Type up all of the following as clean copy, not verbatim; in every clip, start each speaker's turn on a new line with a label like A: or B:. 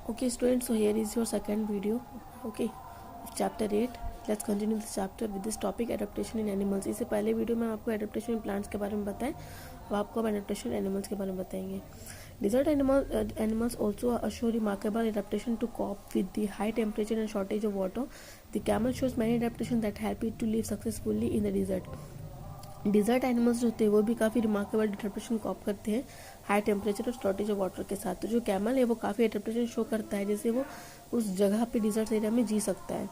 A: Okay students, so here is your second video, okay, of chapter 8. Let's continue this chapter with this topic adaptation in animals. इससे पहले video में आपको adaptation in plants के बारे में बताएं, अब आपको adaptation in animals के बारे में बताएंगे. Desert animals also show remarkable adaptation to cope with the high temperature and shortage of water. The camel shows many adaptations that help it to live successfully in the desert. Desert animals जो होते हैं वो भी काफ़ी remarkable adaptation corp करते हैं high temperature और shortage of water के साथ. तो जो कैमल है वो काफ़ी एडेप्टेशन शो करता है, जैसे वो उस जगह पे डिज़र्ट एरिया में जी सकता है.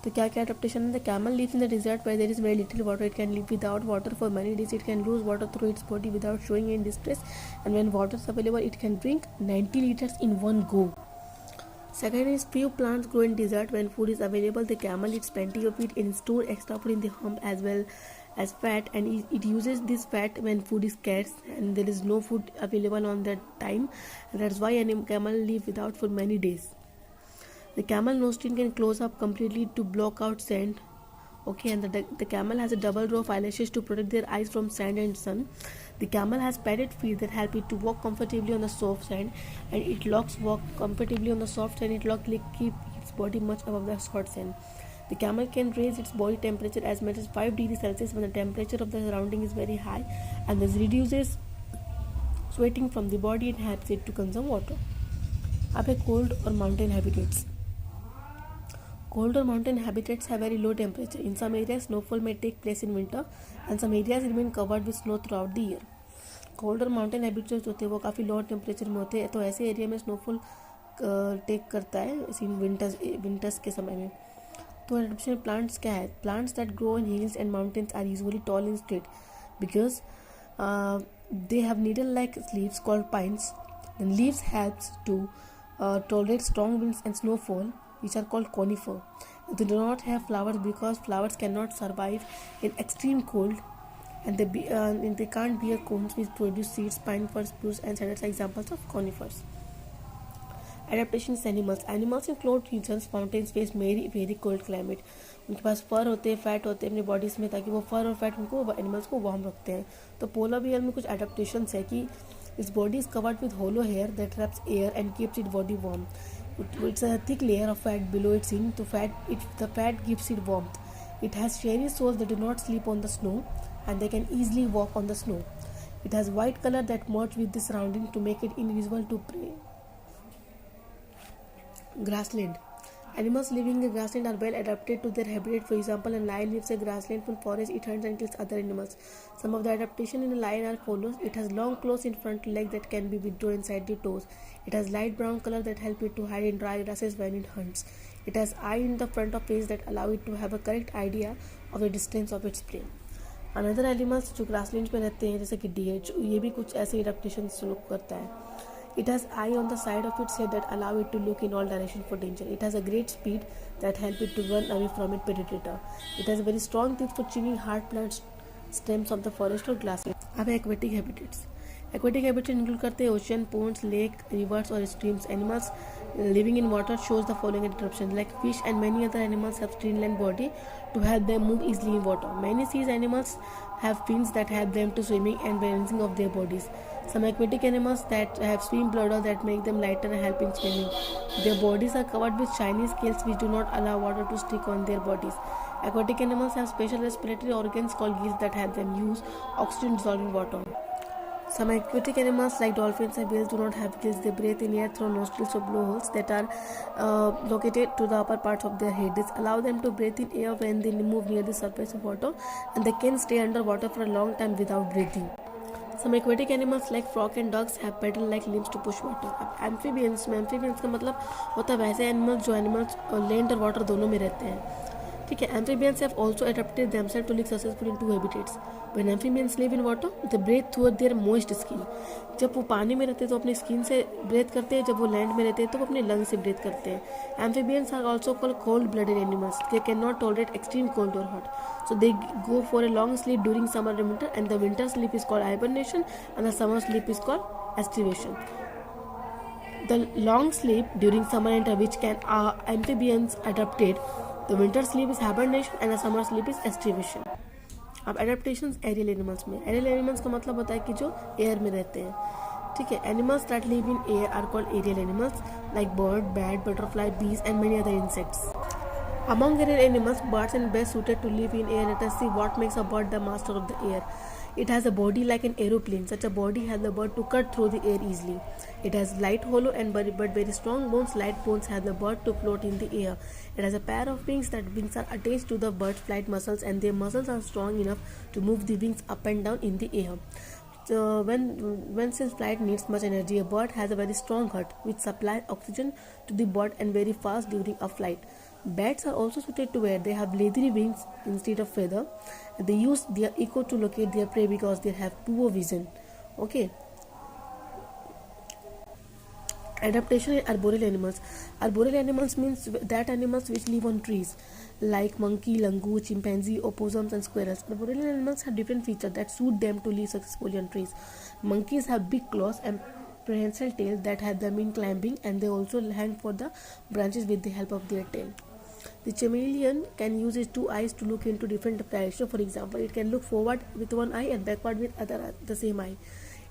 A: तो क्या क्या एडेप्टेशन है? The camel lives in the desert where there is very little water. It can live without water for many days. It can lose water through its body without showing in distress, and when water is available it can drink 90 liters in one go. Second is few plants grow in desert. When food is available, the camel eats plenty of it and store extra food in the hump as well as fat, and it uses this fat when food is scarce and there is no food available on that time. That's why a camel live without for many days. The camel nostril can close up completely to block out sand. Okay, and the camel has a double row of eyelashes to protect their eyes from sand and sun. The camel has padded feet that help it to walk comfortably on the soft sand, and it walk comfortably on the soft sand. Keep its body much above the hot sand. The camel can raise its body temperature as much as 5 degrees Celsius when the temperature of the surrounding is very high, and this reduces sweating from the body and helps it to conserve water. अब है cold और mountain habitats. Cold or mountain habitats have very low temperature. In some areas, snowfall may take place in winter, and some areas remain covered with snow throughout the year. Cold और mountain habitats जो होते हैं वो काफ़ी low temperature में होते हैं, तो ऐसे एरिया में स्नोफॉल टेक करता है इन विंटर्स के समय में. तो एडेप्टेशन प्लांट्स क्या है? Plants that grow in hills and mountains are usually tall in straight because they have needle-like leaves called pines. The leaves helps to tolerate strong winds and snowfall, which are called conifer. They do not have flowers because flowers cannot survive in extreme cold, and they can't bear cones which produce seeds. Pine, fir, spruce, and cedars are examples of conifers. Adaptations animals in closed regions, mountains face very cold climate. उनके पास फर होते हैं, fat होते हैं अपने bodies में, ताकि वो फर और फैट उनको एनिमल्स को वार्म रखते हैं. तो पोलर बियर में कुछ एडेप्टेशंस है कि its body is covered with hollow hair that traps air and keeps it body warm. It's a thick layer of fat below its skin. The fat gives it warmth. It has hairy soles that do not sleep on the snow, and they can easily walk on the snow. It has white color that merges with the surrounding to make it invisible to prey. Grassland. Animals living in grassland are well adapted to their habitat. For example, a lion lives in grassland from forest. It hunts and kills other animals. Some of the adaptation in a lion are follows. It has long claws in front leg that can be withdrawn inside the toes. It has light brown color that help it to hide in dry grasses when it hunts. It has eye in the front of face that allow it to have a correct idea of the distance of its prey. Another animals जो grasslands में रहते हैं जैसे कि deer, ये भी कुछ ऐसे adaptation शुरू करता है. It has eye on the side of its head that allow it to look in all directions for danger. It has a great speed that help it to run away from its predator. It has very strong teeth for chewing hard plant stems of the forest or grassland. अब aquatic habitats. Aquatic habitats include करते हैं ocean, ponds, lake, rivers और streams. Animals living in water shows the following adaptations. Like fish and many other animals have streamlined body to help them move easily in water. Many sea animals have fins that help them to swimming and balancing of their bodies. Some aquatic animals that have swim bladder that make them lighter and help in swimming. Their bodies are covered with shiny scales which do not allow water to stick on their bodies. Aquatic animals have special respiratory organs called gills that help them use oxygen dissolved in water. Some aquatic animals like dolphins and whales do not have gills. They breathe in air through nostrils or blowholes that are located to the upper parts of their head. This allows them to breathe in air when they move near the surface of water, and they can stay underwater for a long time without breathing. Some aquatic animals like frog and ducks have pedal-like limbs to push water. अब amphibians का मतलब होता है वैसे animals जो animals land और water दोनों में रहते हैं. ठीक है. Amphibians have also adapted themselves to live successfully in two habitats. When amphibians live in water, they breathe through their moist skin. जब वो पानी में रहते हैं तो अपनी स्किन से ब्रेथ करते हैं, जब वो लैंड में रहते हैं तो वो अपने लंग से ब्रेथ करते हैं. Amphibians are also called cold-blooded animals. They cannot tolerate extreme cold or hot, so they go for a long sleep during summer and winter. And the winter sleep is called hibernation, and the summer sleep is called estivation. The long sleep during summer and winter, which can amphibians adapted. The winter sleep is hibernation and the summer sleep is estivation. अब adaptations aerial animals में. Aerial animals का मतलब होता है कि जो air में रहते हैं. ठीक है. Animals that live in air are called aerial animals. like bird, bat, butterfly, bees, and many other insects. Among air animals, birds are best suited to live in air. Let us see what makes a bird the master of the air. It has a body like an aeroplane. Such a body helps the bird to cut through the air easily. It has light, hollow, and but very strong bones. Light bones help the bird to float in the air. It has a pair of wings. That wings are attached to the bird's flight muscles, and their muscles are strong enough to move the wings up and down in the air. So when since flight needs much energy, a bird has a very strong heart which supplies oxygen to the bird and very fast during a flight. Bats are also suited to air. They have leathery wings instead of feather. They use their echo to locate their prey because they have poor vision. Okay. Adaptation in arboreal animals. Arboreal animals means that animals which live on trees, like monkey, langur, chimpanzee, opossums, and squirrels. Arboreal animals have different features that suit them to live successfully on trees. Monkeys have big claws and prehensile tails that help them in climbing, and they also hang for the branches with the help of their tail. The chameleon can use its two eyes to look into different directions. For example, it can look forward with one eye and backward with the same eye.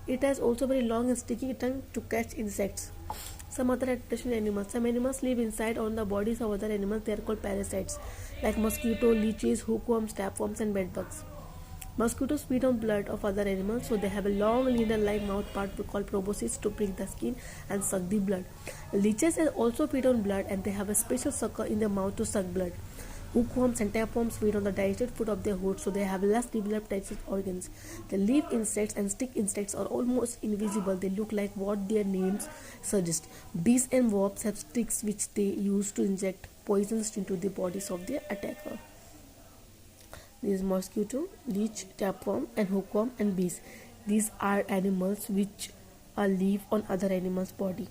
A: It has also very long and sticky tongue to catch insects. Some other adaptation animals. Some animals live inside on the bodies of other animals. They are called parasites, like mosquito, leeches, hookworms, tapeworms, and bedbugs. Mosquitoes feed on blood of other animals, so they have a long needle-like mouth part called proboscis to prick the skin and suck the blood. Leeches also feed on blood, and they have a special sucker in their mouth to suck blood. Hookworms and tapeworms feed on the digested food of their host, so they have less developed digestive organs. The leaf insects and stick insects are almost invisible. They look like what their names suggest. Bees and wasps have sticks which they use to inject poisons into the bodies of their attacker. These mosquito, leech, tapeworm, and hookworm and bees. These are animals which live on other animals' body.